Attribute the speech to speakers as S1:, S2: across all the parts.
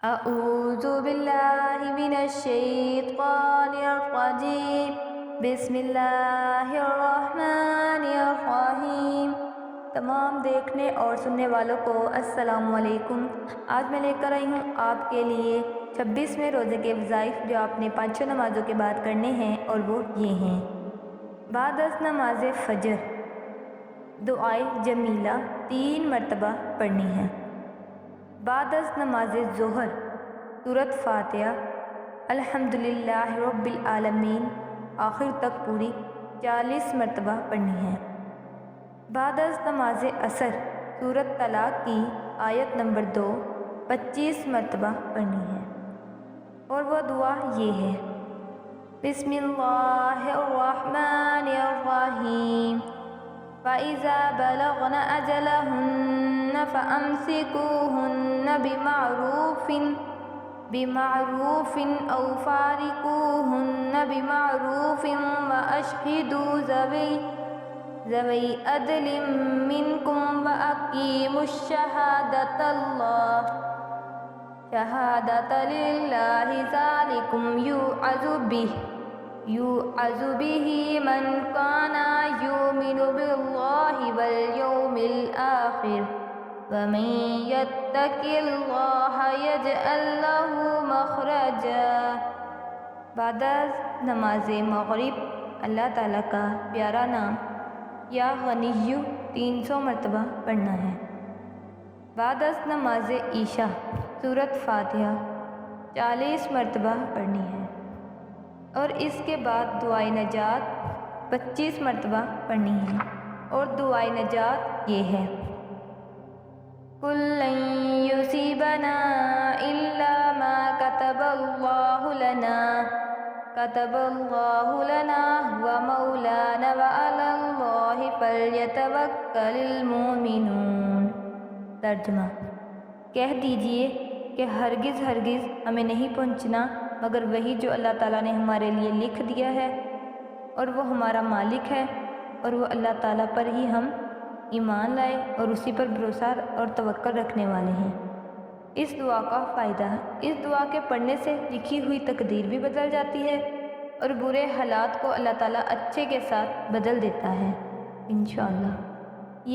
S1: اعوذ باللہ من الشیطان الرجیم بسم اللہ الرحمن الرحیم۔ تمام دیکھنے اور سننے والوں کو السلام علیکم۔ آج میں لے کر آئی ہوں آپ کے لیے 26ویں روزے کے وظائف جو آپ نے 5 نمازوں کے بعد کرنے ہیں، اور وہ یہ ہیں: بعد از نماز فجر دعائے جمیلہ 3 مرتبہ پڑھنی ہے۔ بعد از نماز ظہر سورۃ فاتحہ الحمدللہ رب العالمین آخر تک پوری 40 مرتبہ پڑھنی ہے۔ بعد از نماز عصر سورۃ طلاق کی آیت نمبر 2 25 مرتبہ پڑھنی ہے، اور وہ دعا یہ ہے: بسم اللہ الرحمن الرحیم فَإِذَا بَلَغْنَ أَجَلَهُنَّ فَأَمْسِكُوهُنَّ بِمَعْرُوفٍ أَوْ فَارِقُوهُنَّ بِمَعْرُوفٍ وَأَشْهِدُوا ذَوِي عَدْلٍ مِّنكُمْ وَأَقِيمُوا الشَّهَادَةَ لِلَّهِ ذَلِكُمْ يُوعَظُ بِهِ مَنْ كَانَ يُؤْمِنُ بِاللَّهِ وَالْيَوْمِ الْآخِرِ وَمَن يَتَّقِ اللَّهَ يَجْعَل لَّهُ مَخْرَجًا۔ بعد از نماز مغرب اللہ تعالیٰ کا پیارا نام یا غنی 300 مرتبہ پڑھنا ہے۔ بعد از نماز عشاء سورۃ فاتحہ 40 مرتبہ پڑھنی ہے، اور اس کے بعد دعائے نجات 25 مرتبہ پڑھنی ہے، اور دعائے نجات یہ ہے: قُل لَّن يُصِيبَنَا إِلَّا مَا كَتَبَ اللَّهُ لَنَا هُوَ مَوْلَانَا وَعَلَى اللَّهِ فَلْيَتَوَكَّلِ الْمُؤْمِنُونَ۔ ترجمہ: کہہ دیجئے کہ ہرگز ہمیں نہیں پہنچنا مگر وہی جو اللہ تعالیٰ نے ہمارے لیے لکھ دیا ہے، اور وہ ہمارا مالک ہے، اور وہ اللہ تعالیٰ پر ہی ہم ایمان لائے اور اسی پر بھروسہ اور توکل رکھنے والے ہیں۔ اس دعا کا فائدہ: اس دعا کے پڑھنے سے لکھی ہوئی تقدیر بھی بدل جاتی ہے، اور برے حالات کو اللہ تعالیٰ اچھے کے ساتھ بدل دیتا ہے انشاءاللہ۔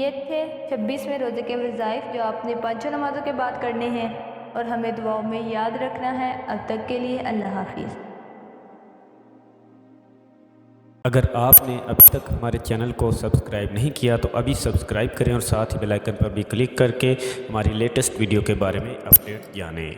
S1: یہ تھے 26ویں روزے کے وظائف جو آپ نے 5 نمازوں کے بعد کرنے ہیں، اور ہمیں دعاؤں میں یاد رکھنا ہے۔ اب تک کے لیے اللہ حافظ۔
S2: اگر آپ نے اب تک ہمارے چینل کو سبسکرائب نہیں کیا تو ابھی سبسکرائب کریں، اور ساتھ ہی بیل آئکن پر بھی کلک کر کے ہماری لیٹسٹ ویڈیو کے بارے میں اپڈیٹ جانیں۔